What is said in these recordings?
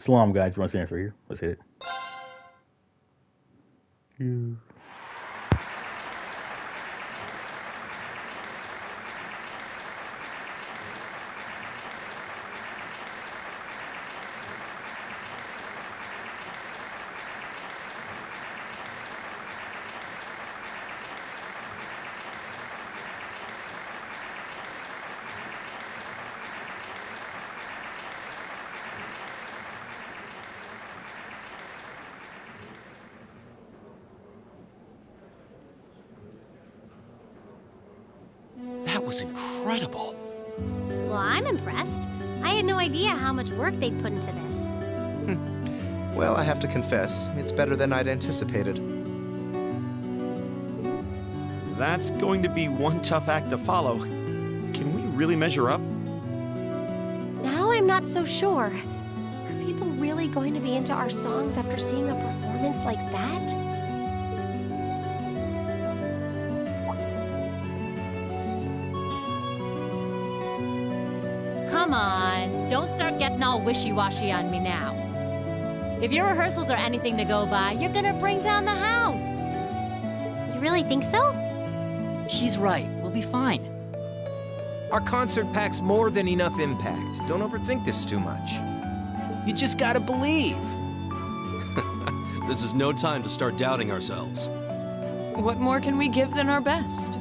Salam, guys. Run stand for here. Let's hit it. You. That was incredible. Well, I'm impressed. I had no idea how much work they'd put into this. Well, I have to confess, it's better than I'd anticipated. That's going to be one tough act to follow. Can we really measure up? Now I'm not so sure. Are people really going to be into our songs after seeing a performance like that? Come on, don't start getting all wishy-washy on me now. If your rehearsals are anything to go by, you're gonna bring down the house. You really think so? She's right. We'll be fine. Our concert packs more than enough impact. Don't overthink this too much. You just gotta believe. This is no time to start doubting ourselves. What more can we give than our best?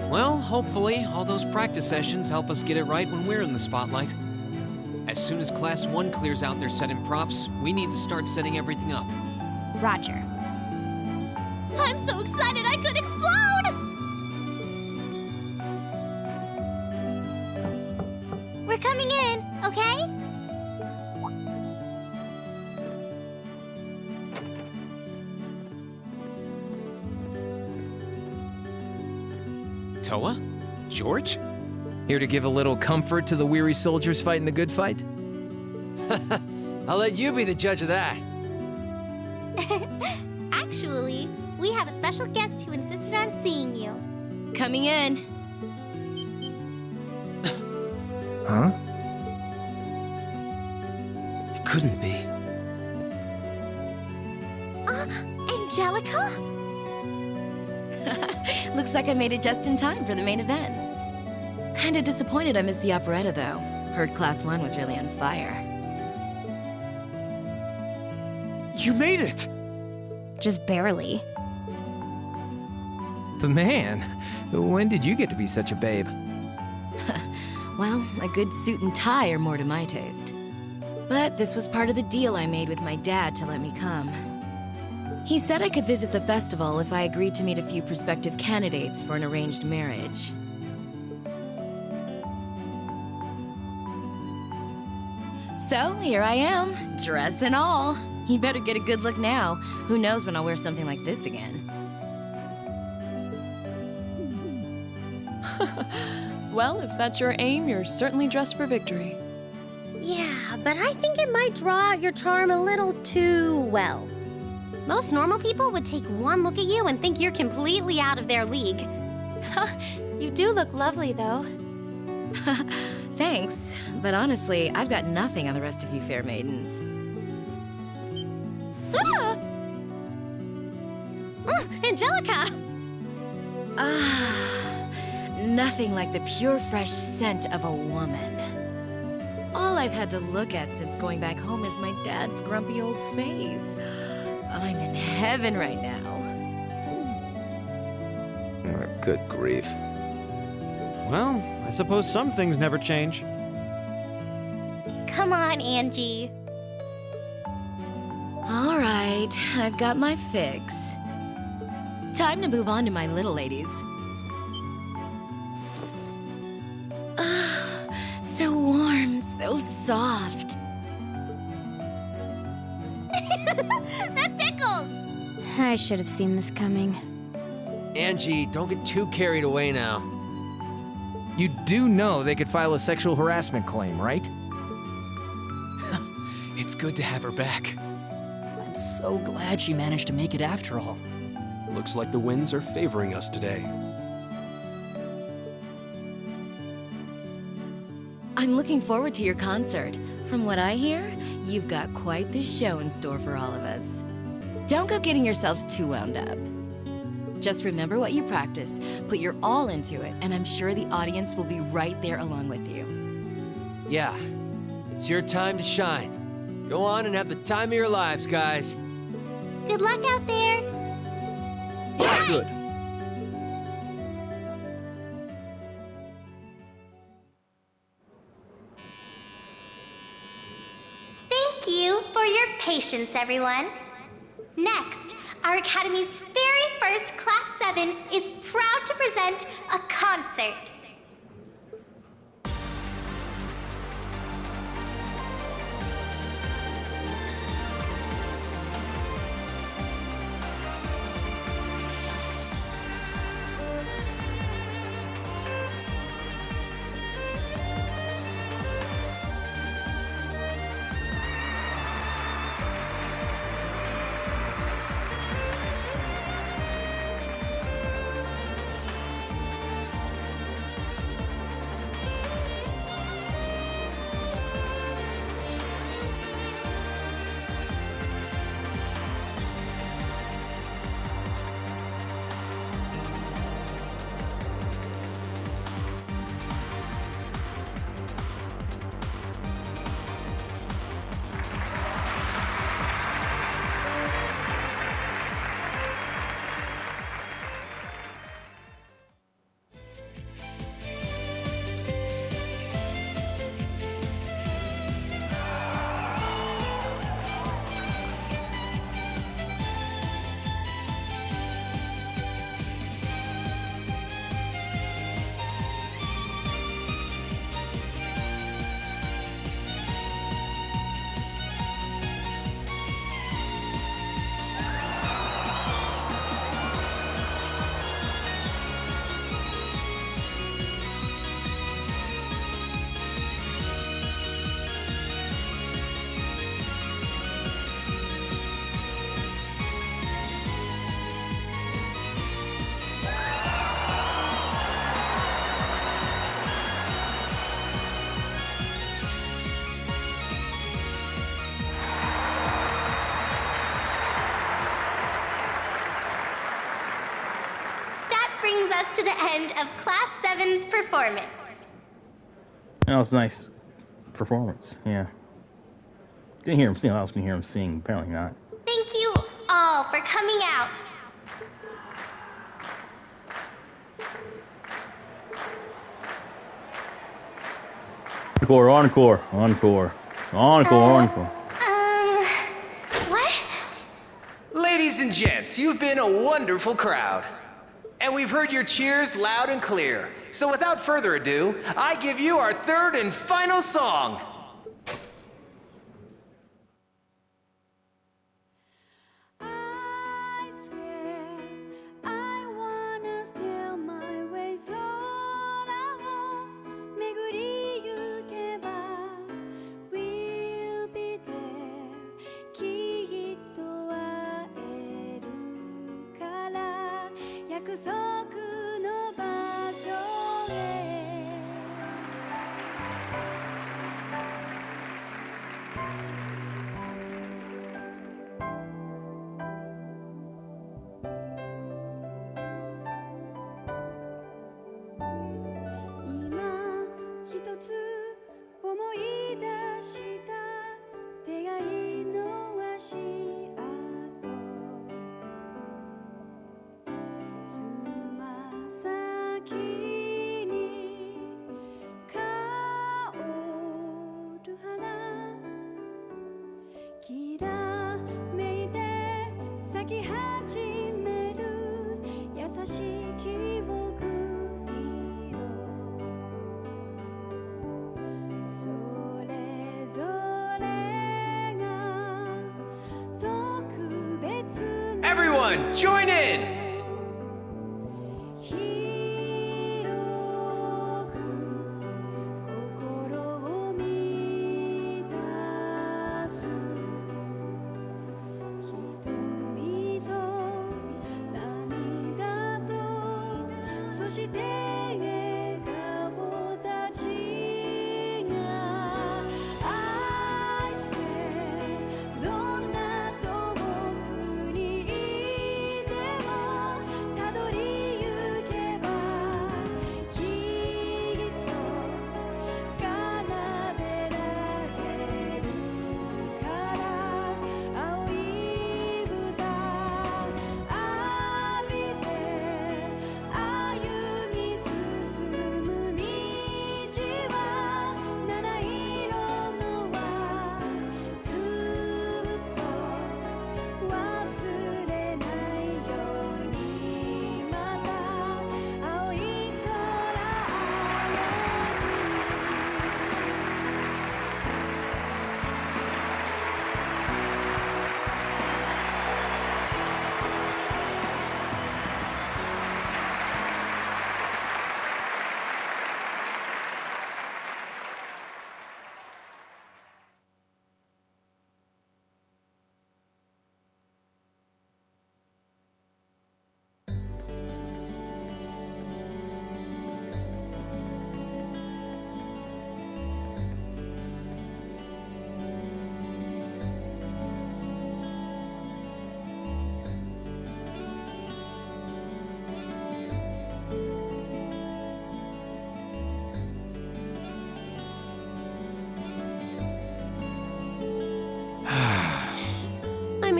Well, hopefully, all those practice sessions help us get it right when we're in the spotlight. As soon as Class 1 clears out their set and props, we need to start setting everything up. Roger. I'm so excited I could explode! We're coming in, okay? Toa? George? Here to give a little comfort to the weary soldiers fighting the good fight? I'll let you be the judge of that. Actually, we have a special guest who insisted on seeing you. Coming in. Huh? It couldn't be. Angelica? Looks like I made it just in time for the main event. Kinda disappointed I missed the operetta, though. Heard Class 1 was really on fire. You made it! Just barely. But man, when did you get to be such a babe? Well, a good suit and tie are more to my taste. But this was part of the deal I made with my dad to let me come. He said I could visit the festival if I agreed to meet a few prospective candidates for an arranged marriage. So, here I am, dress and all. You better get a good look now. Who knows when I'll wear something like this again. Well, if that's your aim, you're certainly dressed for victory. Yeah, but I think it might draw out your charm a little too well. Most normal people would take one look at you and think you're completely out of their league. You do look lovely, though. Thanks, but honestly, I've got nothing on the rest of you fair maidens. Ah! Angelica! Nothing like the pure, fresh scent of a woman. All I've had to look at since going back home is my dad's grumpy old face. I'm in heaven right now. Oh, good grief. Well, I suppose some things never change. Come on, Angie. All right, I've got my fix. Time to move on to my little ladies. So warm, so soft. That tickles! I should have seen this coming. Angie, don't get too carried away now. You do know they could file a sexual harassment claim, right? It's good to have her back. I'm so glad she managed to make it after all. Looks like the winds are favoring us today. I'm looking forward to your concert. From what I hear, you've got quite the show in store for all of us. Don't go getting yourselves too wound up. Just remember what you practice, put your all into it, and I'm sure the audience will be right there along with you. Yeah, it's your time to shine. Go on and have the time of your lives, guys. Good luck out there. Good. Thank you for your patience, everyone. Next, our Academy's very first Class 7 is proud to present a concert. Brings us to the end of Class 7's performance. That was a nice performance, yeah. Didn't hear him sing, I was gonna hear him sing, apparently not. Thank you all for coming out. Encore, encore, encore, encore, encore. What? Ladies and gents, you've been a wonderful crowd. And we've heard your cheers loud and clear. So without further ado, I give you our third and final song. I swear I wanna steal my way空を巡りゆけば We'll be there きっと会えるから約束の場所へ今一つ思い出した出会いの足跡つま先に香る花きらめいて咲き始める優しい記憶色それぞれが特別な Everyone, join in! 広く心を満たす瞳と涙とそして笑顔たちが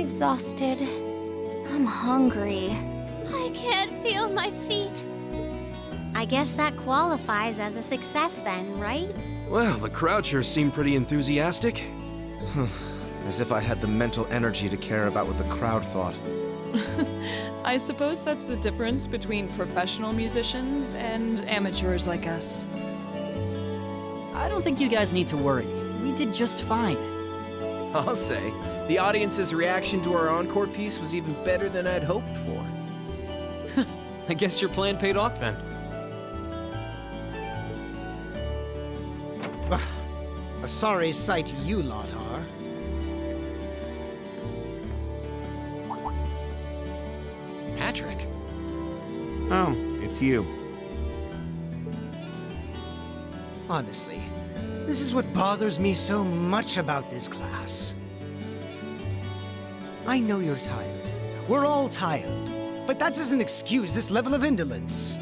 exhausted. I'm hungry. I can't feel my feet. I guess that qualifies as a success then, right? Well, the crowd sure seemed pretty enthusiastic. As if I had the mental energy to care about what the crowd thought. I suppose that's the difference between professional musicians and amateurs like us. I don't think you guys need to worry. We did just fine. I'll say, the audience's reaction to our encore piece was even better than I'd hoped for. I guess your plan paid off then. A sorry sight you lot are. Patrick. Oh, it's you. Honestly, this is what bothers me so much about this class. I know you're tired. We're all tired. But that doesn't excuse this level of indolence.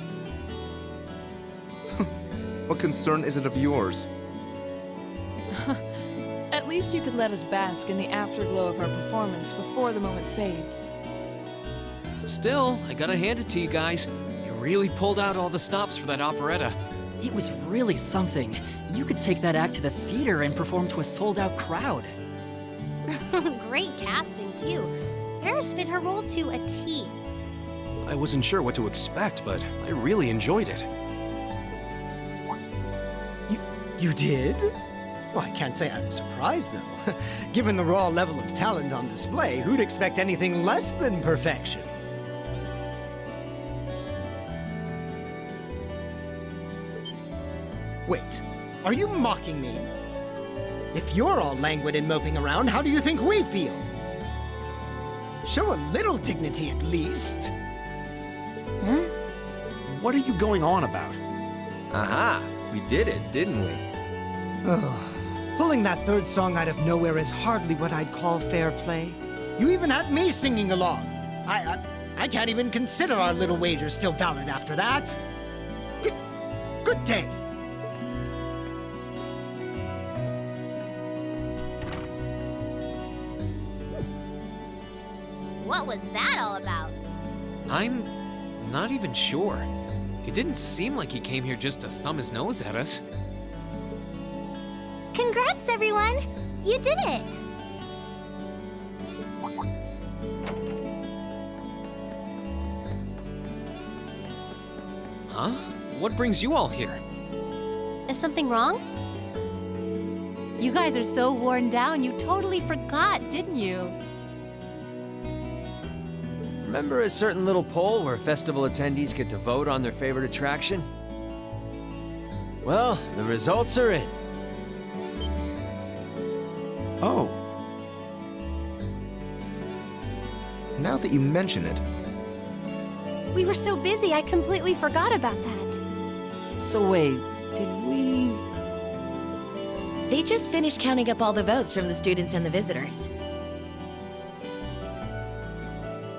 What concern is it of yours? At least you could let us bask in the afterglow of our performance before the moment fades. Still, I gotta hand it to you guys. You really pulled out all the stops for that operetta. It was really something. You could take that act to the theater and perform to a sold-out crowd. Great casting, too. Paris fit her role to a T. I wasn't sure what to expect, but I really enjoyed it. You did? Well, I can't say I'm surprised, though. Given the raw level of talent on display, who'd expect anything less than perfection? Wait, are you mocking me? If you're all languid and moping around, how do you think we feel? Show a little dignity at least. Huh? What are you going on about? Aha! We did it, didn't we? Ugh. Pulling that third song out of nowhere is hardly what I'd call fair play. You even had me singing along. I can't even consider our little wager still valid after that. Good day. What was that all about? I'm not even sure. It didn't seem like he came here just to thumb his nose at us. Congrats, everyone! You did it! Huh? What brings you all here? Is something wrong? You guys are so worn down, you totally forgot, didn't you? Remember a certain little poll where festival attendees get to vote on their favorite attraction? Well, the results are in. Oh. Now that you mention it. We were so busy, I completely forgot about that. So wait, did we... They just finished counting up all the votes from the students and the visitors.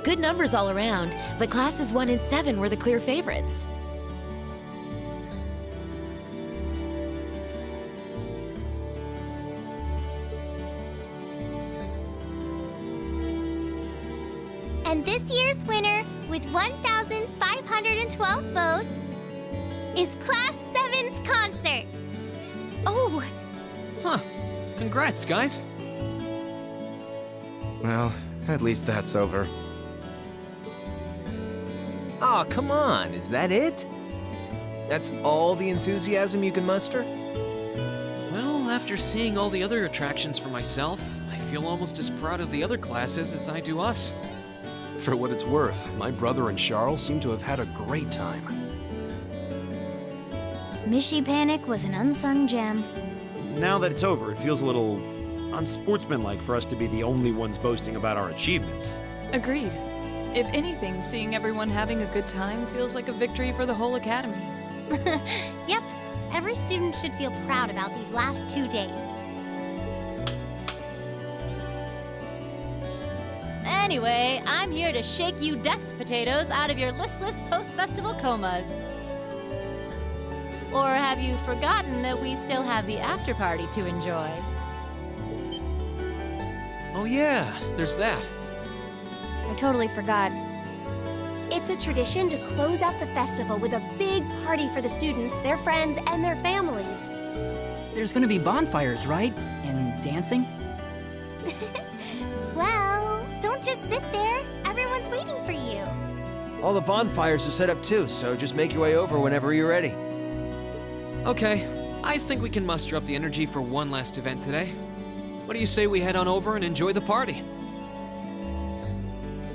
Good numbers all around, but classes 1 and 7 were the clear favorites. And this year's winner, with 1,512 votes, is Class 7's concert. Oh! Huh. Congrats, guys. Well, at least that's over. Aw, come on, is that it? That's all the enthusiasm you can muster? Well, after seeing all the other attractions for myself, I feel almost as proud of the other classes as I do us. For what it's worth, my brother and Charles seem to have had a great time. Mishy Panic was an unsung gem. Now that it's over, it feels a little unsportsmanlike for us to be the only ones boasting about our achievements. Agreed. If anything, seeing everyone having a good time feels like a victory for the whole academy. Yep, every student should feel proud about these last 2 days. Anyway, I'm here to shake you desk potatoes out of your listless post-festival comas. Or have you forgotten that we still have the after-party to enjoy? Oh yeah, there's that. I totally forgot. It's a tradition to close out the festival with a big party for the students, their friends, and their families. There's gonna be bonfires, right? And dancing? Well, don't just sit there. Everyone's waiting for you. All the bonfires are set up too, so just make your way over whenever you're ready. Okay, I think we can muster up the energy for one last event today. What do you say we head on over and enjoy the party?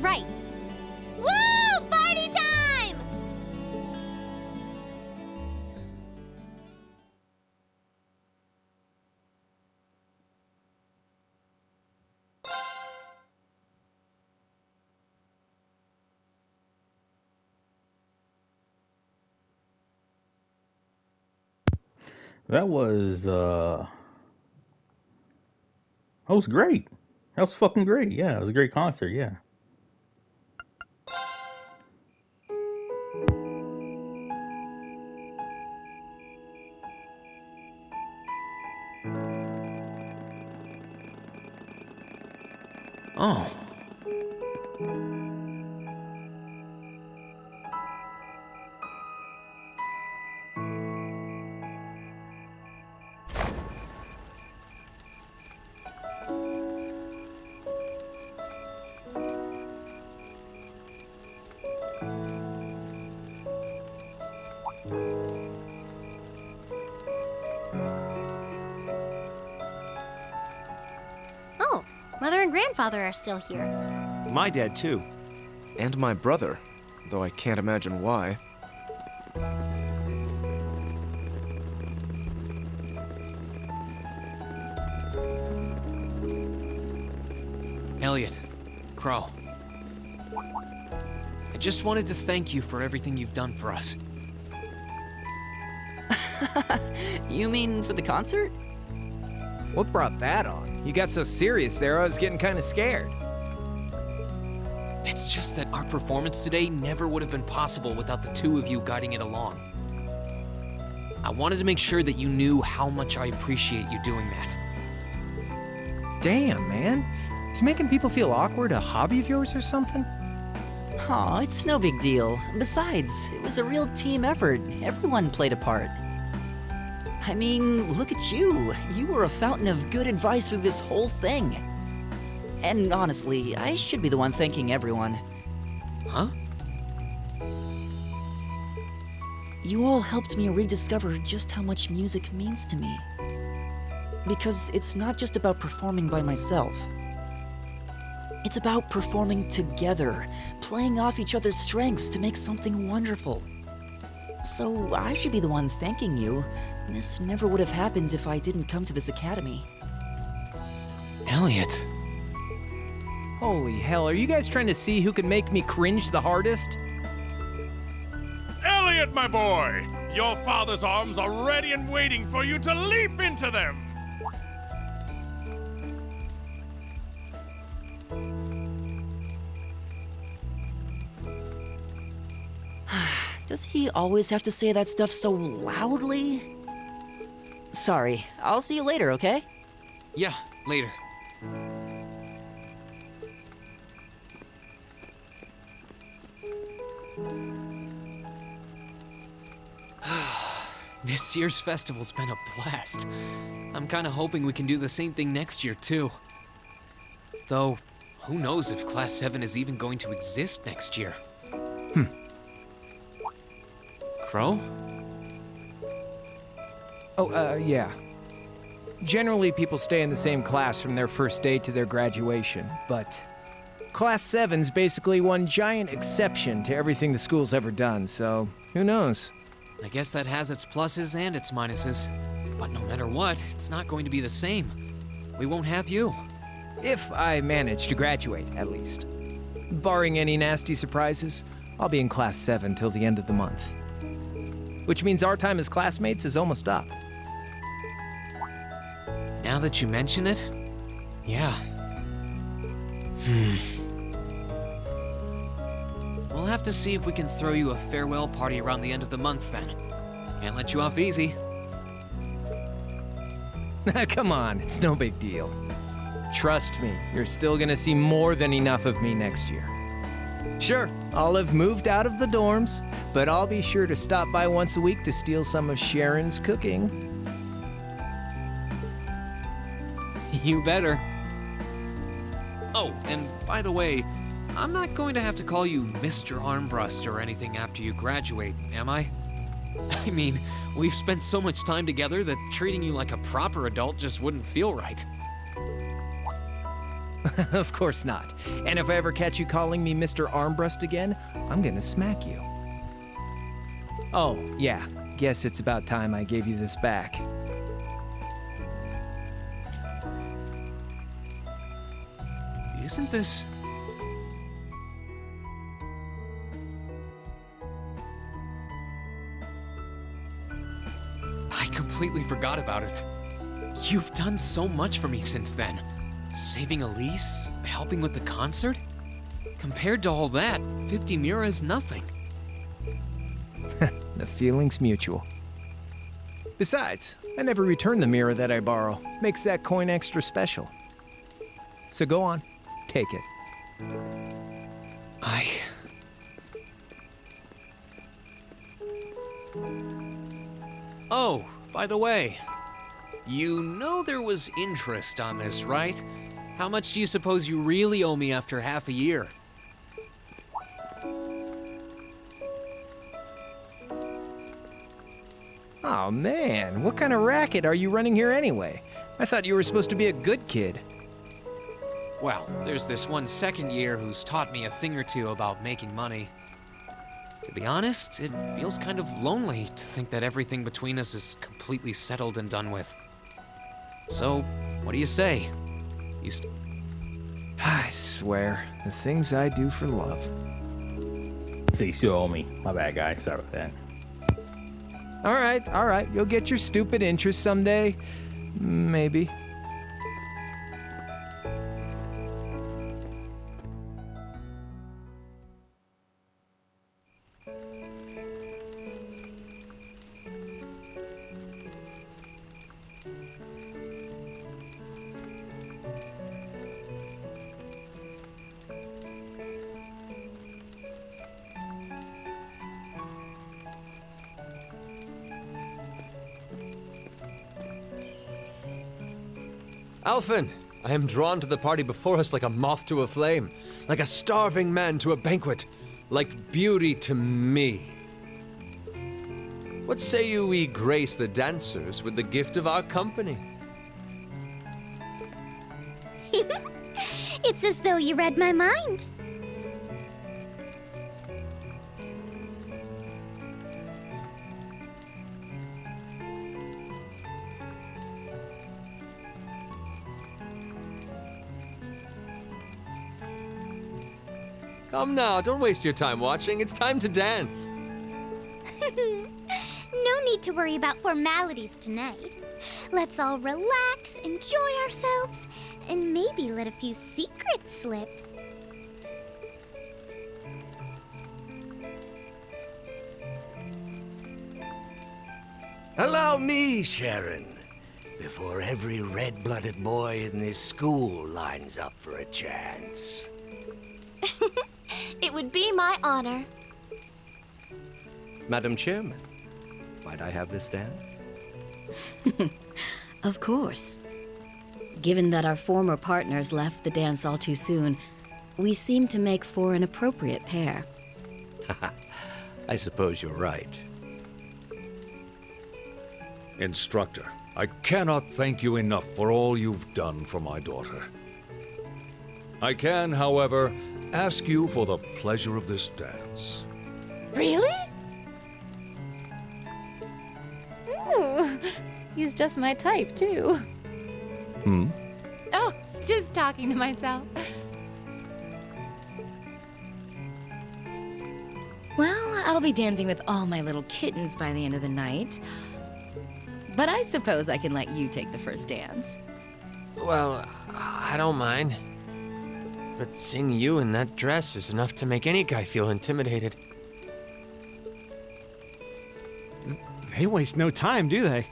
Right. Woo! Party time! That was great. That was fucking great. Yeah, it was a great concert. Yeah. Oh. Oh, Mother and Grandfather are still here. My dad, too. And my brother, though I can't imagine why. Elliot, Crow. I just wanted to thank you for everything you've done for us. You mean for the concert? What brought that on? You got so serious there, I was getting kind of scared. It's just that our performance today never would have been possible without the two of you guiding it along. I wanted to make sure that you knew how much I appreciate you doing that. Damn, man. Is making people feel awkward a hobby of yours or something? Aw, it's no big deal. Besides, it was a real team effort. Everyone played a part. I mean, look at you. You were a fountain of good advice through this whole thing. And honestly, I should be the one thanking everyone. Huh? You all helped me rediscover just how much music means to me. Because it's not just about performing by myself. It's about performing together, playing off each other's strengths to make something wonderful. So I should be the one thanking you. This never would have happened if I didn't come to this academy. Elliot. Holy hell, are you guys trying to see who can make me cringe the hardest? Elliot, my boy! Your father's arms are ready and waiting for you to leap into them! Does he always have to say that stuff so loudly? Sorry, I'll see you later, okay? Yeah, later. This year's festival's been a blast. I'm kinda hoping we can do the same thing next year, too. Though, who knows if Class 7 is even going to exist next year? Crow? Oh, yeah. Generally, people stay in the same class from their first day to their graduation, but Class 7's basically one giant exception to everything the school's ever done, so who knows? I guess that has its pluses and its minuses. But no matter what, it's not going to be the same. We won't have you. If I manage to graduate, at least. Barring any nasty surprises, I'll be in Class 7 till the end of the month. Which means our time as classmates is almost up. Now that you mention it, yeah. We'll have to see if we can throw you a farewell party around the end of the month then. Can't let you off easy. Come on, it's no big deal. Trust me, you're still gonna see more than enough of me next year. Sure, I'll have moved out of the dorms, but I'll be sure to stop by once a week to steal some of Sharon's cooking. You better. Oh, and by the way, I'm not going to have to call you Mr. Armbrust or anything after you graduate, am I? I mean, we've spent so much time together that treating you like a proper adult just wouldn't feel right. Of course not. And if I ever catch you calling me Mr. Armbrust again, I'm gonna smack you. Oh, yeah. Guess it's about time I gave you this back. Isn't this... I completely forgot about it. You've done so much for me since then. Saving Elise, helping with the concert. Compared to all that, 50 Mira is nothing. The feeling's mutual. Besides, I never return the mirror that I borrow. Makes that coin extra special. So go on, take it. Oh, by the way, you know there was interest on this, right? How much do you suppose you really owe me after half a year? Oh man, what kind of racket are you running here anyway? I thought you were supposed to be a good kid. Well, there's this one second year who's taught me a thing or two about making money. To be honest, it feels kind of lonely to think that everything between us is completely settled and done with. So, what do you say? I swear, the things I do for love. So you still owe me. My bad, guy. Sorry about that. All right. You'll get your stupid interest someday. Maybe. Alphen, I am drawn to the party before us like a moth to a flame, like a starving man to a banquet, like beauty to me. What say you we grace the dancers with the gift of our company? It's as though you read my mind. Come now, don't waste your time watching. It's time to dance. No need to worry about formalities tonight. Let's all relax, enjoy ourselves, and maybe let a few secrets slip. Allow me, Sharon, before every red-blooded boy in this school lines up for a chance. It would be my honor. Madam Chairman, might I have this dance? Of course. Given that our former partners left the dance all too soon, we seem to make for an appropriate pair. I suppose you're right. Instructor, I cannot thank you enough for all you've done for my daughter. I can, however, ask you for the pleasure of this dance. Really? Ooh, he's just my type, too. Oh, just talking to myself. Well, I'll be dancing with all my little kittens by the end of the night. But I suppose I can let you take the first dance. Well, I don't mind. But seeing you in that dress is enough to make any guy feel intimidated. They waste no time, do they?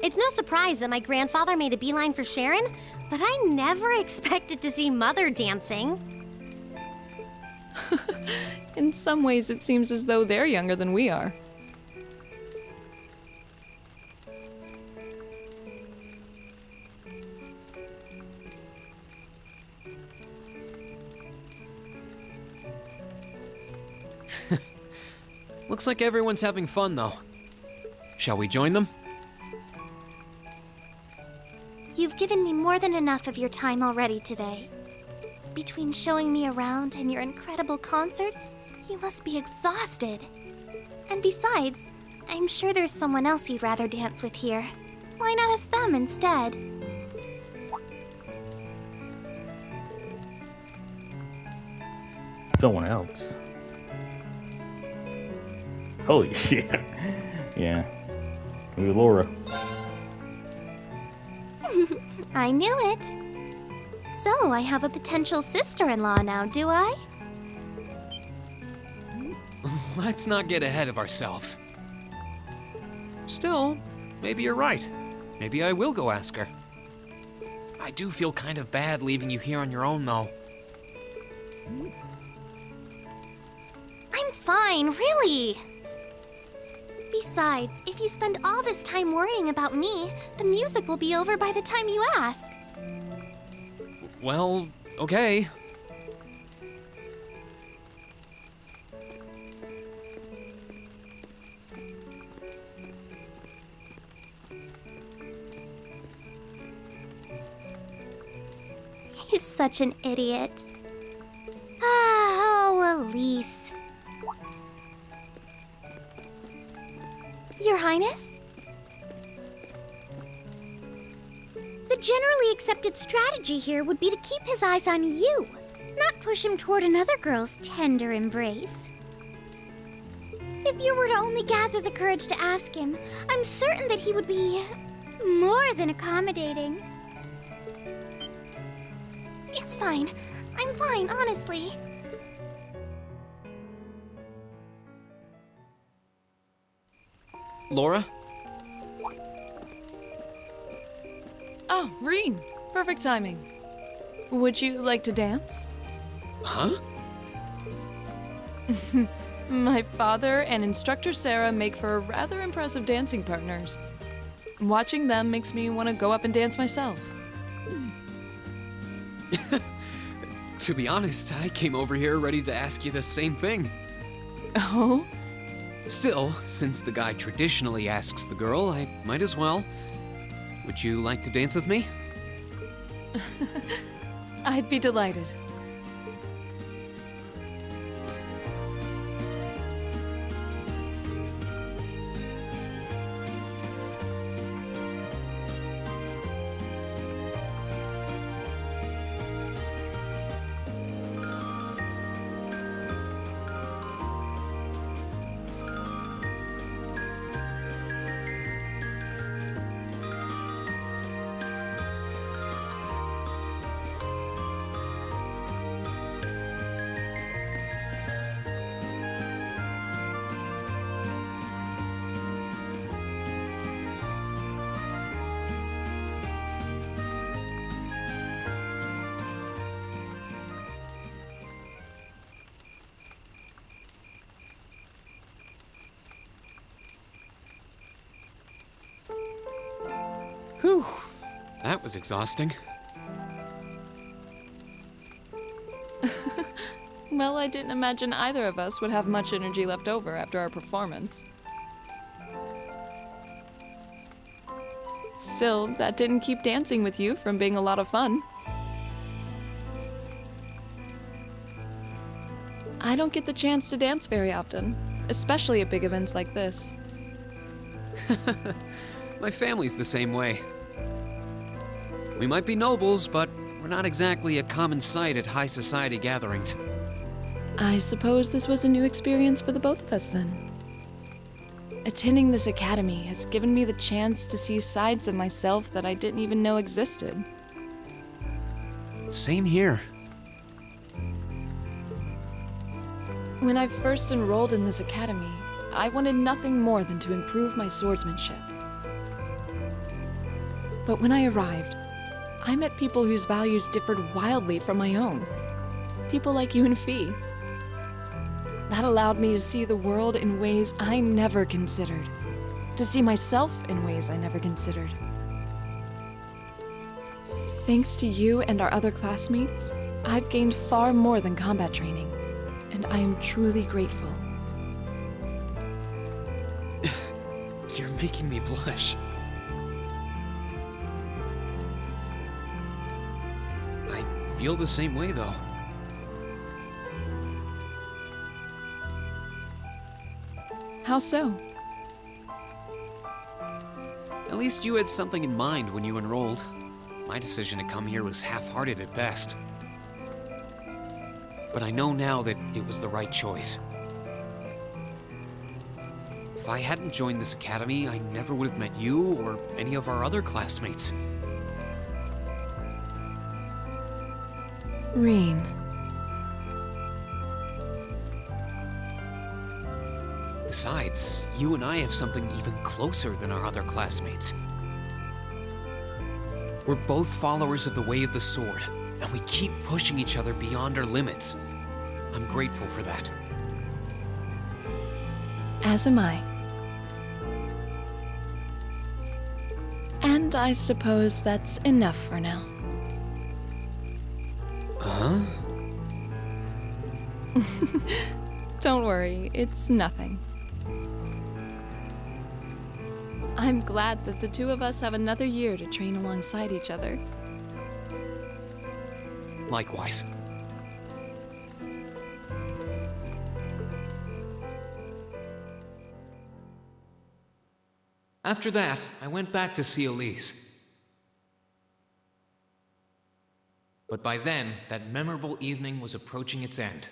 It's no surprise that my grandfather made a beeline for Sharon, but I never expected to see Mother dancing. In some ways, it seems as though they're younger than we are. Looks like everyone's having fun, though. Shall we join them? You've given me more than enough of your time already today. Between showing me around and your incredible concert, you must be exhausted. And besides, I'm sure there's someone else you'd rather dance with here. Why not ask them instead? Someone else. Holy shit. Yeah. Maybe Laura. I knew it. So, I have a potential sister-in-law now, do I? Let's not get ahead of ourselves. Still, maybe you're right. Maybe I will go ask her. I do feel kind of bad leaving you here on your own, though. I'm fine, really. Besides, if you spend all this time worrying about me, the music will be over by the time you ask. Well, okay. He's such an idiot. Oh, Elise. Your Highness? The generally accepted strategy here would be to keep his eyes on you, not push him toward another girl's tender embrace. If you were to only gather the courage to ask him, I'm certain that he would be more than accommodating. It's fine. I'm fine, honestly. Laura? Oh, Rean. Perfect timing. Would you like to dance? Huh? My father and instructor Sarah make for rather impressive dancing partners. Watching them makes me want to go up and dance myself. To be honest, I came over here ready to ask you the same thing. Oh? Still, since the guy traditionally asks the girl, I might as well. Would you like to dance with me? I'd be delighted. Whew, that was exhausting. Well, I didn't imagine either of us would have much energy left over after our performance. Still, that didn't keep dancing with you from being a lot of fun. I don't get the chance to dance very often, especially at big events like this. My family's the same way. We might be nobles, but we're not exactly a common sight at high society gatherings. I suppose this was a new experience for the both of us then. Attending this academy has given me the chance to see sides of myself that I didn't even know existed. Same here. When I first enrolled in this academy, I wanted nothing more than to improve my swordsmanship. But when I arrived, I met people whose values differed wildly from my own. People like you and Fee. That allowed me to see the world in ways I never considered. To see myself in ways I never considered. Thanks to you and our other classmates, I've gained far more than combat training, and I am truly grateful. You're making me blush. I feel the same way, though. How so? At least you had something in mind when you enrolled. My decision to come here was half-hearted at best. But I know now that it was the right choice. If I hadn't joined this academy, I never would have met you or any of our other classmates. Rean. Besides, you and I have something even closer than our other classmates. We're both followers of the way of the sword, and we keep pushing each other beyond our limits. I'm grateful for that. As am I. And I suppose that's enough for now. Huh? Don't worry, it's nothing. I'm glad that the two of us have another year to train alongside each other. Likewise. After that, I went back to see Elise. But by then, that memorable evening was approaching its end.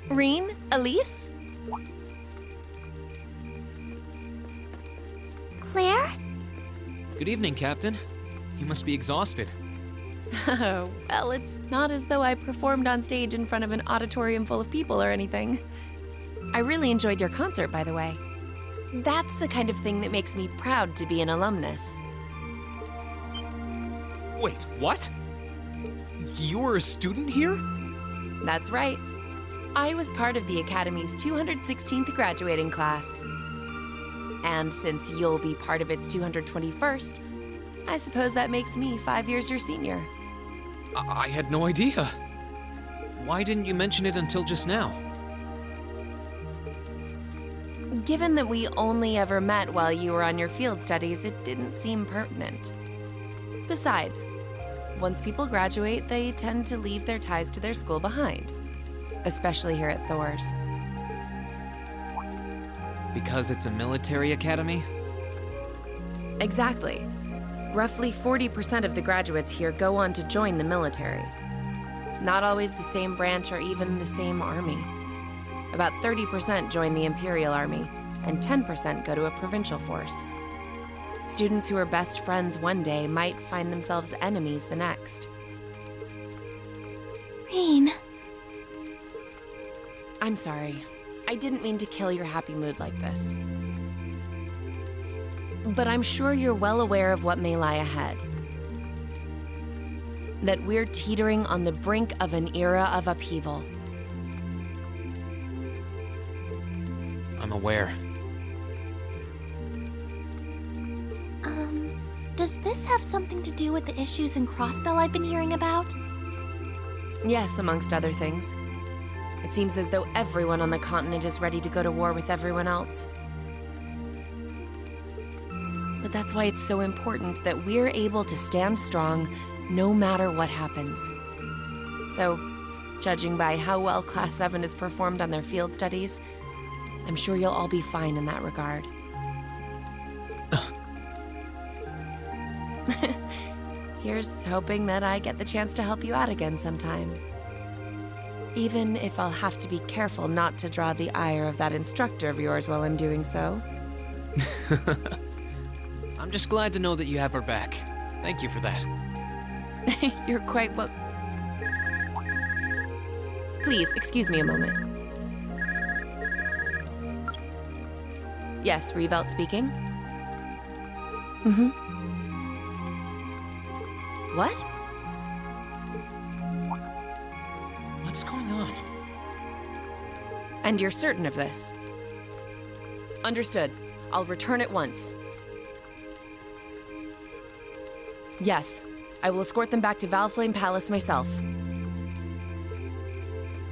Rean? Elise? Claire? Good evening, Captain. You must be exhausted. Oh, well, it's not as though I performed on stage in front of an auditorium full of people or anything. I really enjoyed your concert, by the way. That's the kind of thing that makes me proud to be an alumnus. Wait, what? You were a student here? That's right. I was part of the Academy's 216th graduating class. And since you'll be part of its 221st, I suppose that makes me 5 years your senior. I had no idea. Why didn't you mention it until just now? Given that we only ever met while you were on your field studies, it didn't seem pertinent. Besides, once people graduate, they tend to leave their ties to their school behind. Especially here at Thors. Because it's a military academy? Exactly. Roughly 40% of the graduates here go on to join the military. Not always the same branch or even the same army. About 30% join the Imperial Army, and 10% go to a provincial force. Students who are best friends one day might find themselves enemies the next. Rean. I'm sorry. I didn't mean to kill your happy mood like this. But I'm sure you're well aware of what may lie ahead. That we're teetering on the brink of an era of upheaval. I'm aware. Does this have something to do with the issues in Crossbell I've been hearing about? Yes, amongst other things. It seems as though everyone on the continent is ready to go to war with everyone else. But that's why it's so important that we're able to stand strong no matter what happens. Though, judging by how well Class 7 has performed on their field studies, I'm sure you'll all be fine in that regard. Here's hoping that I get the chance to help you out again sometime. Even if I'll have to be careful not to draw the ire of that instructor of yours while I'm doing so. I'm just glad to know that you have her back. Thank you for that. You're quite well. Please, excuse me a moment. Yes, Revelt speaking. What? What's going on? And you're certain of this? Understood. I'll return at once. Yes, I will escort them back to Valflame Palace myself.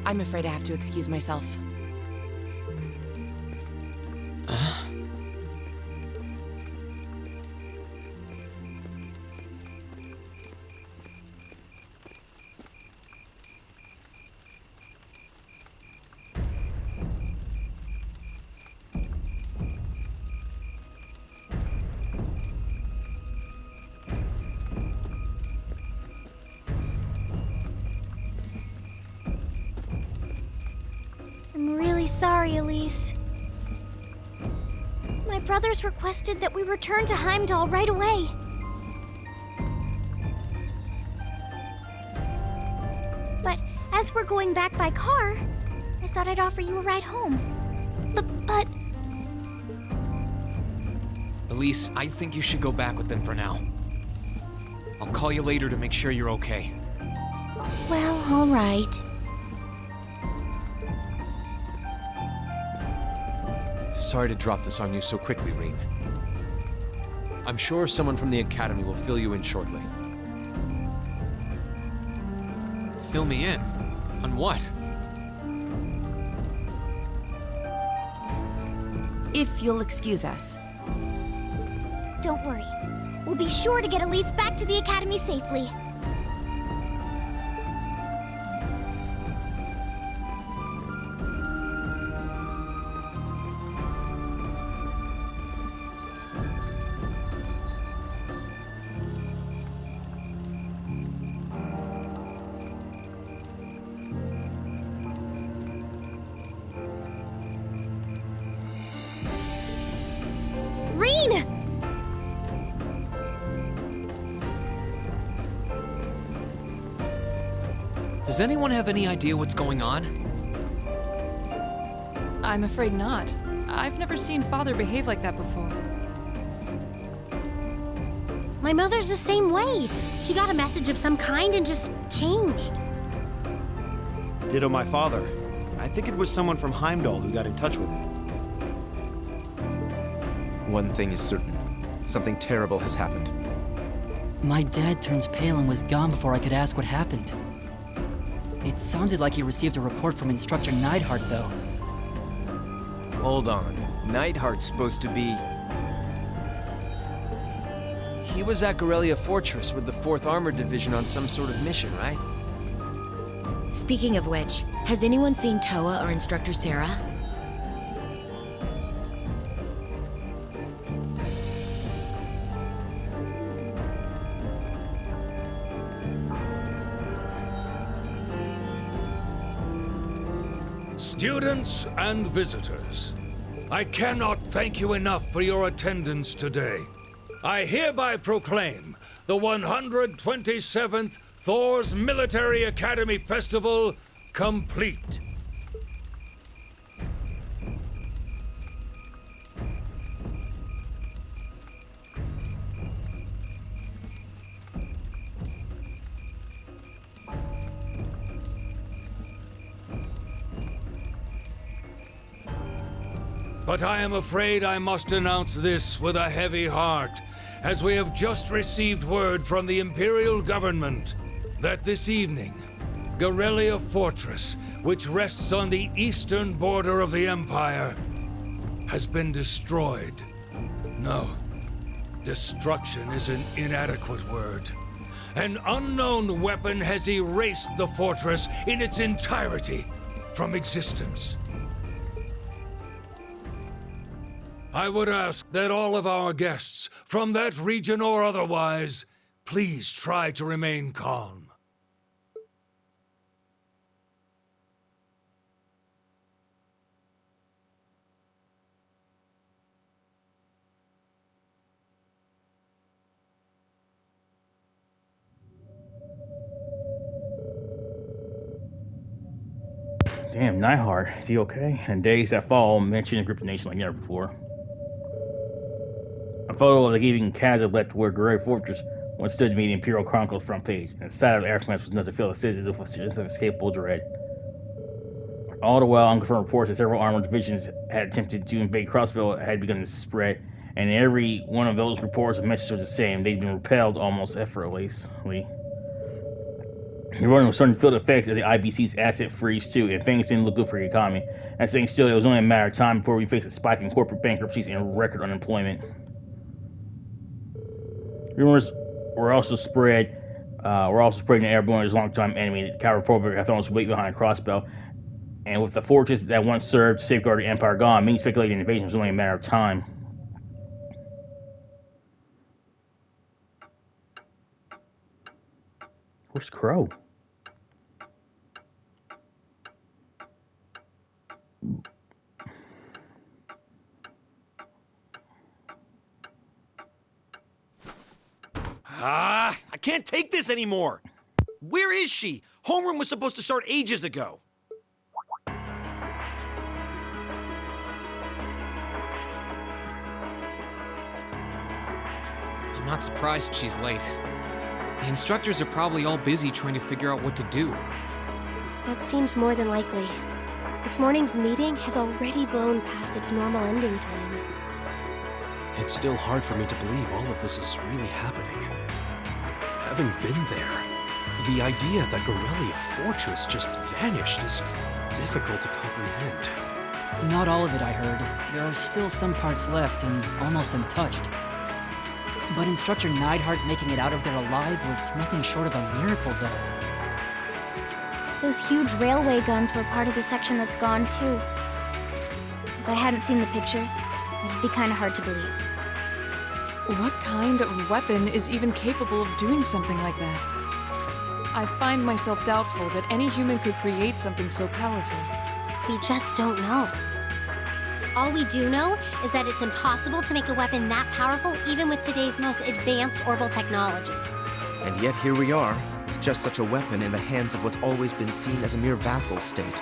I'm afraid I have to excuse myself. I'm really sorry, Elise. My brothers requested that we return to Heimdall right away. But as we're going back by car, I thought I'd offer you a ride home. But... Elise, I think you should go back with them for now. I'll call you later to make sure you're okay. Well, all right. Sorry to drop this on you so quickly, Rean. I'm sure someone from the Academy will fill you in shortly. Fill me in? On what? If you'll excuse us. Don't worry. We'll be sure to get Elise back to the Academy safely. Rean! Does anyone have any idea what's going on? I'm afraid not. I've never seen Father behave like that before. My mother's the same way. She got a message of some kind and just changed. Ditto my father. I think it was someone from Heimdall who got in touch with him. One thing is certain. Something terrible has happened. My dad turned pale and was gone before I could ask what happened. It sounded like he received a report from Instructor Neidhart, though. Hold on. Neidhart's supposed to be... He was at Gorelia Fortress with the 4th Armored Division on some sort of mission, right? Speaking of which, has anyone seen Toa or Instructor Sarah? Students and visitors, I cannot thank you enough for your attendance today. I hereby proclaim the 127th Thors Military Academy Festival complete. But I am afraid I must announce this with a heavy heart, as we have just received word from the Imperial Government that this evening, Gorelia Fortress, which rests on the eastern border of the Empire, has been destroyed. No, destruction is an inadequate word. An unknown weapon has erased the fortress in its entirety from existence. I would ask that all of our guests, from that region or otherwise, please try to remain calm. Damn, Neidhart, is he okay? And days that fall mentioned a group of nations like never before. A photo of the giving Kaz left where Great Fortress what stood to be the Imperial Chronicles front page. Inside of the airflames was enough to fill the citizens with a sense of escapable dread. All the while, unconfirmed reports that several armored divisions had attempted to invade Crossville had begun to spread, and in every one of those reports, the message was the same. They'd been repelled almost effortlessly. The running was starting to feel the effects of the IBC's asset freeze too, and things didn't look good for the economy. And saying still, it was only a matter of time before we faced a spike in corporate bankruptcies and record unemployment. Rumors were also spreading to everyone as longtime enemy. The Cav Republic had thrown its weight behind Crossbell, and with the fortress that once served to safeguard the Empire gone, many speculated an invasion was only a matter of time. Where's Crow? I can't take this anymore. Where is she? Homeroom was supposed to start ages ago. I'm not surprised she's late. The instructors are probably all busy trying to figure out what to do. That seems more than likely. This morning's meeting has already blown past its normal ending time. It's still hard for me to believe all of this is really happening. Having been there, the idea that Gorelia Fortress just vanished is difficult to comprehend. Not all of it, I heard. There are still some parts left and almost untouched. But Instructor Neidhart making it out of there alive was nothing short of a miracle, though. Those huge railway guns were part of the section that's gone, too. If I hadn't seen the pictures, it'd be kind of hard to believe. What kind of weapon is even capable of doing something like that? I find myself doubtful that any human could create something so powerful. We just don't know. All we do know is that it's impossible to make a weapon that powerful even with today's most advanced orbital technology. And yet here we are, with just such a weapon in the hands of what's always been seen as a mere vassal state.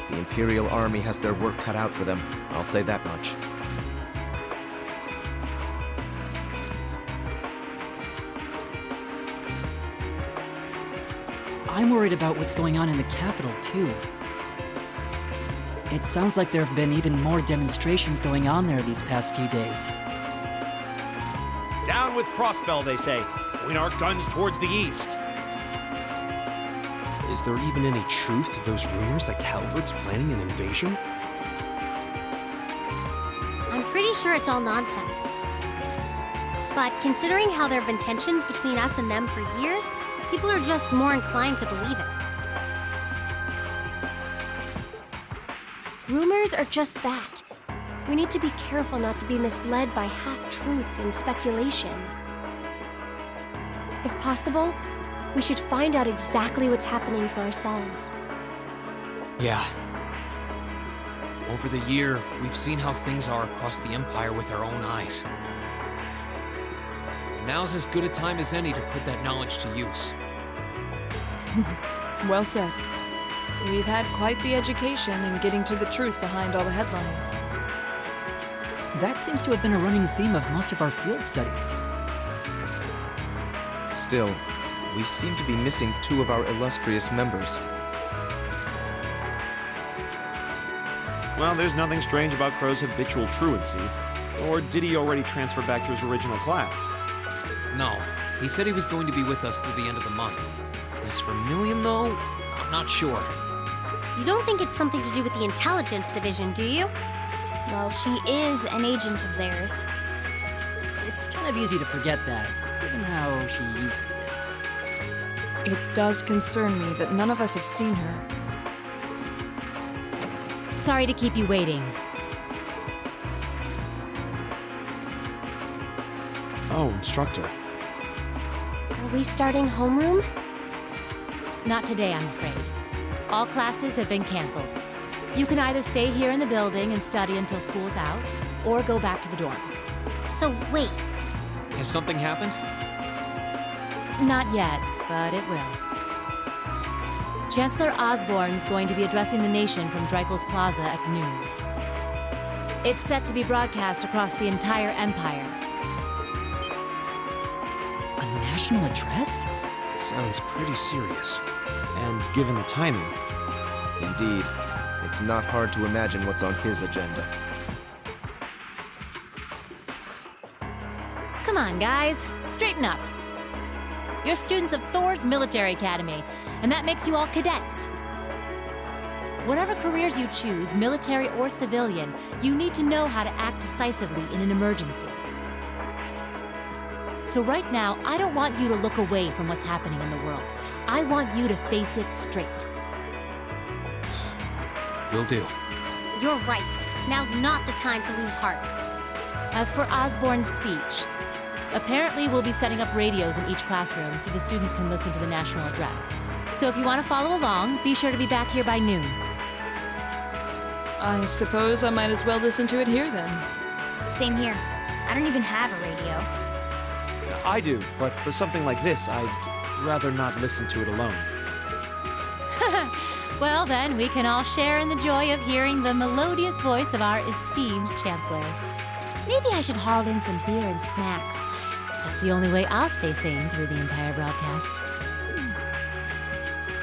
The Imperial Army has their work cut out for them, I'll say that much. I'm worried about what's going on in the capital, too. It sounds like there have been even more demonstrations going on there these past few days. Down with Crossbell, they say. Point our guns towards the east. Is there even any truth to those rumors that Calvert's planning an invasion? I'm pretty sure it's all nonsense. But considering how there have been tensions between us and them for years, people are just more inclined to believe it. Rumors are just that. We need to be careful not to be misled by half-truths and speculation. If possible, we should find out exactly what's happening for ourselves. Yeah. Over the year, we've seen how things are across the Empire with our own eyes. Now's as good a time as any to put that knowledge to use. Well said. We've had quite the education in getting to the truth behind all the headlines. That seems to have been a running theme of most of our field studies. Still, we seem to be missing two of our illustrious members. Well, there's nothing strange about Crow's habitual truancy. Or did he already transfer back to his original class? No, he said he was going to be with us through the end of the month. As for Million, though, I'm not sure. You don't think it's something to do with the intelligence division, do you? Well, she is an agent of theirs. It's kind of easy to forget that, given how she usually is. It does concern me that none of us have seen her. Sorry to keep you waiting. Oh, Instructor. Are we starting homeroom? Not today, I'm afraid. All classes have been canceled. You can either stay here in the building and study until school's out, or go back to the dorm. So wait. Has something happened? Not yet, but it will. Chancellor Osborne's going to be addressing the nation from Dreikel's Plaza at noon. It's set to be broadcast across the entire Empire. national address? Sounds pretty serious. And given the timing... Indeed. It's not hard to imagine what's on his agenda. Come on, guys. Straighten up. You're students of Thors Military Academy, and that makes you all cadets. Whatever careers you choose, military or civilian, you need to know how to act decisively in an emergency. So right now, I don't want you to look away from what's happening in the world. I want you to face it straight. Will do. You're right. Now's not the time to lose heart. As for Osborne's speech, apparently we'll be setting up radios in each classroom so the students can listen to the national address. So if you want to follow along, be sure to be back here by noon. I suppose I might as well listen to it here then. Same here. I don't even have a radio. I do, but for something like this, I'd rather not listen to it alone. Well then, we can all share in the joy of hearing the melodious voice of our esteemed Chancellor. Maybe I should haul in some beer and snacks. That's the only way I'll stay sane through the entire broadcast.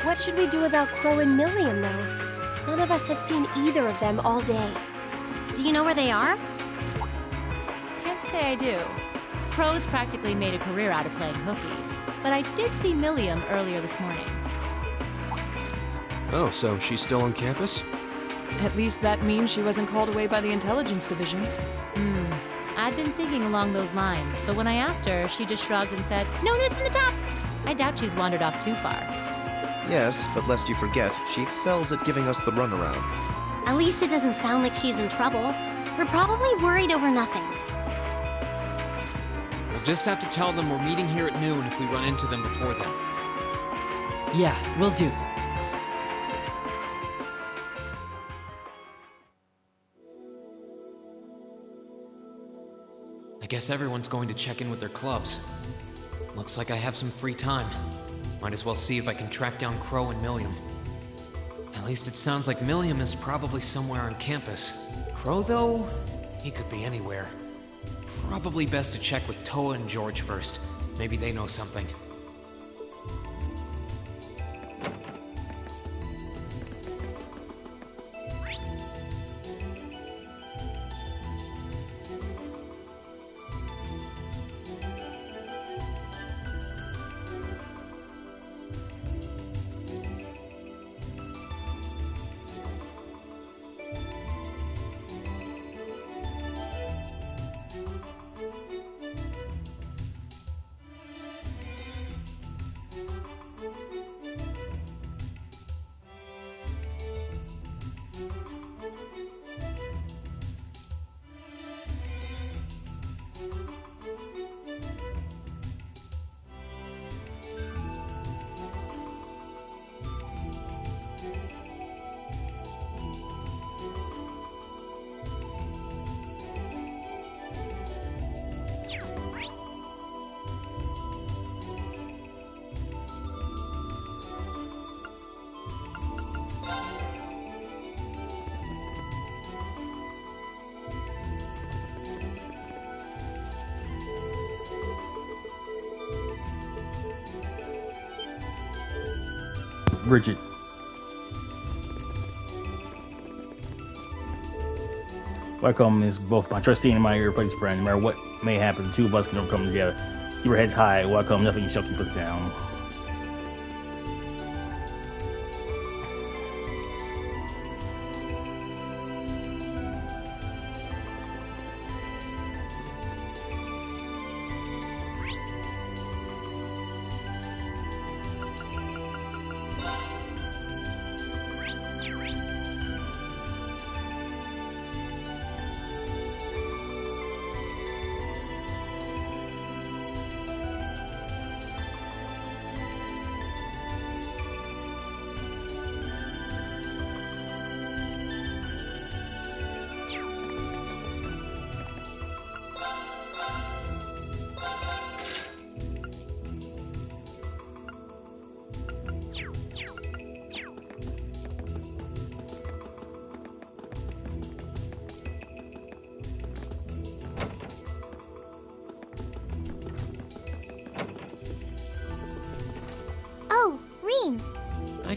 What should we do about Crow and Milliam, though? None of us have seen either of them all day. Do you know where they are? Can't say I do. Crow's practically made a career out of playing hooky, but I did see Milliam earlier this morning. Oh, so she's still on campus? At least that means she wasn't called away by the intelligence division. I'd been thinking along those lines, but when I asked her, she just shrugged and said, "No news from the top." I doubt she's wandered off too far. Yes, but lest you forget, she excels at giving us the runaround. At least it doesn't sound like she's in trouble. We're probably worried over nothing. We'll just have to tell them we're meeting here at noon if we run into them before then. Yeah, will do. I guess everyone's going to check in with their clubs. Looks like I have some free time. Might as well see if I can track down Crow and Milliam. At least it sounds like Milliam is probably somewhere on campus. Crow, though, he could be anywhere. Probably best to check with Toa and George first. Maybe they know something. Bridget. Falcom is both my trustee and my irreplaceable friend. No matter what may happen, the two of us can come together. Keep your heads high. Falcom, nothing shall keep us down.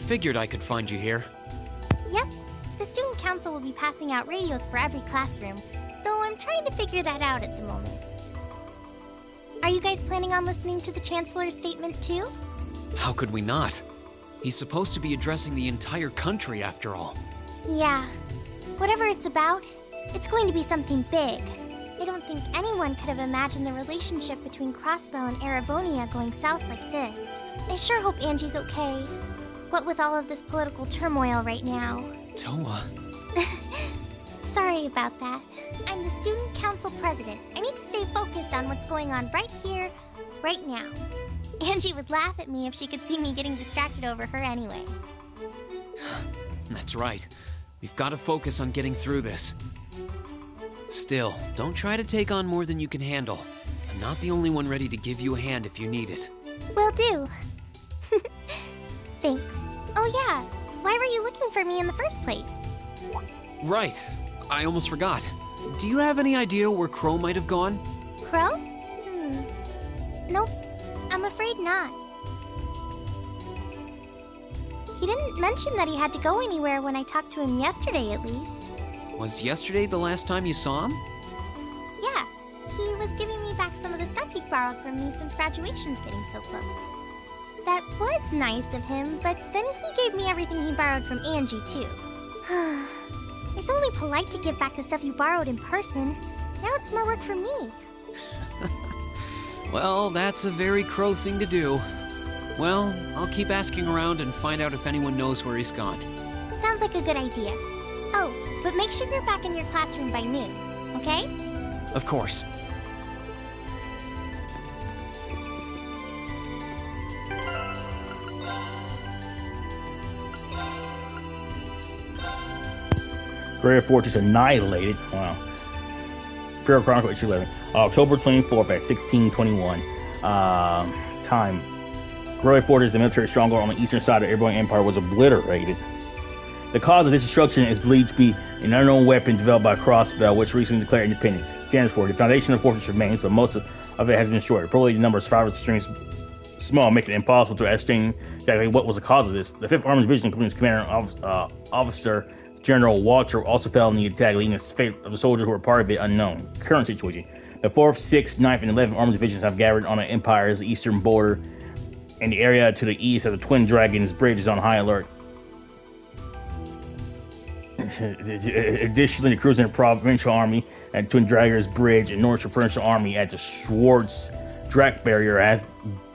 figured I could find you here. Yep. The student council will be passing out radios for every classroom, so I'm trying to figure that out at the moment. Are you guys planning on listening to the Chancellor's statement too? How could we not? He's supposed to be addressing the entire country after all. Yeah. Whatever it's about, it's going to be something big. I don't think anyone could have imagined the relationship between Crossbell and Erebonia going south like this. I sure hope Angie's okay. What with all of this political turmoil right now. Toa. Sorry about that. I'm the student council president. I need to stay focused on what's going on right here, right now. Angie would laugh at me if she could see me getting distracted over her anyway. That's right. We've got to focus on getting through this. Still, don't try to take on more than you can handle. I'm not the only one ready to give you a hand if you need it. Will do. Thanks. Oh yeah, why were you looking for me in the first place? Right. I almost forgot. Do you have any idea where Crow might have gone? Crow? Nope. I'm afraid not. He didn't mention that he had to go anywhere when I talked to him yesterday, at least. Was yesterday the last time you saw him? Yeah, he was giving me back some of the stuff he borrowed from me since graduation's getting so close. That was nice of him, but then he gave me everything he borrowed from Angie, too. It's only polite to give back the stuff you borrowed in person. Now it's more work for me. Well, that's a very Crow thing to do. Well, I'll keep asking around and find out if anyone knows where he's gone. Sounds like a good idea. Oh, but make sure you're back in your classroom by noon, okay? Of course. Greater Fortress annihilated. Wow. Imperial Chronicle issue 11. October 24th at 1621. Time. Greater Fortress, the military stronghold on the eastern side of the Erebonia Empire, was obliterated. The cause of this destruction is believed to be an unknown weapon developed by Crossbell, which recently declared independence. It stands for the foundation of the fortress remains, but most of it has been destroyed. Probably the number of survivors extremely small, making it impossible to ascertain exactly what was the cause of this. The 5th Armored Division, including its commander officer General Walter, also fell in the attack, leaving the fate of the soldiers who were part of it unknown. Current situation. The 4th, 6th, 9th, and 11th Armored Divisions have gathered on the Empire's eastern border, and the area to the east of the Twin Dragons Bridge is on high alert. Additionally, the cruising Provincial Army at Twin Dragons Bridge and North Provincial Army at the Schwarzer barrier have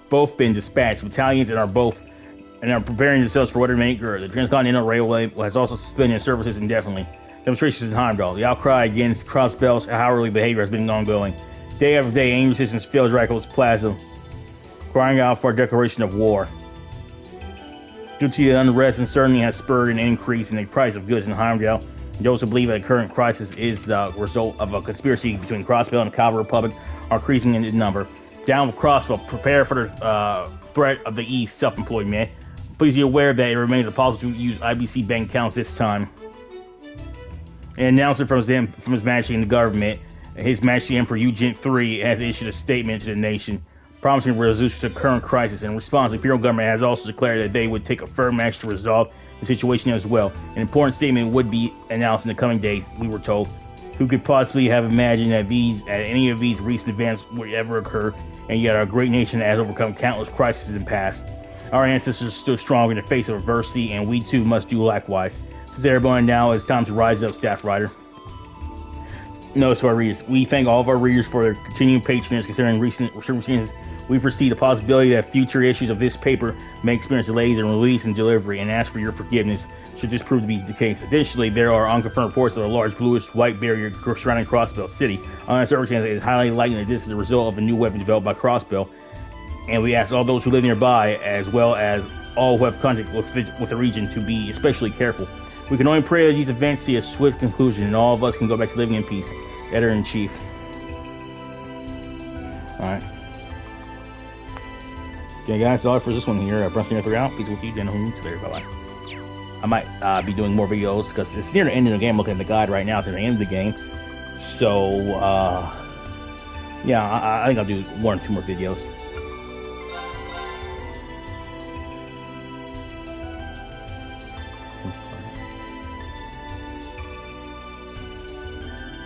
both been dispatched. Battalions and are preparing themselves for whatever may occur. The Transcontinental Railway has also suspended services indefinitely. Demonstrations in Heimdall. The outcry against Crossbell's cowardly behavior has been ongoing. Day after day, angry citizens fill Dracula's plaza, crying out for a declaration of war. Due to the unrest, uncertainty has spurred an increase in the price of goods in Heimdall. Those who believe that the current crisis is the result of a conspiracy between Crossbell and the Cavalry Republic are increasing in number. Down with Crossbell, prepare for the threat of the East, self-employed man. Please be aware that it remains impossible to use IBC bank accounts this time. An announcement from His Majesty and the government, His Majesty Emperor Eugene III has issued a statement to the nation promising resolution to the current crisis. In response, the Imperial government has also declared that they would take a firm action to resolve the situation as well. An important statement would be announced in the coming days, we were told. Who could possibly have imagined that any of these recent events would ever occur, and yet our great nation has overcome countless crises in the past. Our ancestors stood strong in the face of adversity, and we too must do likewise. Since everyone now, it's time to rise up, staff writer. Notice to our readers. We thank all of our readers for their continued patronage considering recent circumstances. We foresee the possibility that future issues of this paper may experience delays in release and delivery, and ask for your forgiveness should this prove to be the case. Additionally, there are unconfirmed reports of a large bluish-white barrier surrounding Crossbell City. On circumstances, it is highly likely that this is the result of a new weapon developed by Crossbell, and we ask all those who live nearby, as well as all who have contact with the region, to be especially careful. We can only pray that these events see a swift conclusion, and all of us can go back to living in peace. Editor-in-Chief. Alright. Okay, guys, that's all for this one here. Brunson out. Peace with you. Then home. Later. Bye-bye. I might be doing more videos because it's near the end of the game. I'm looking at the guide right now. It's at the end of the game. So, yeah, I think I'll do 1 or 2 more videos.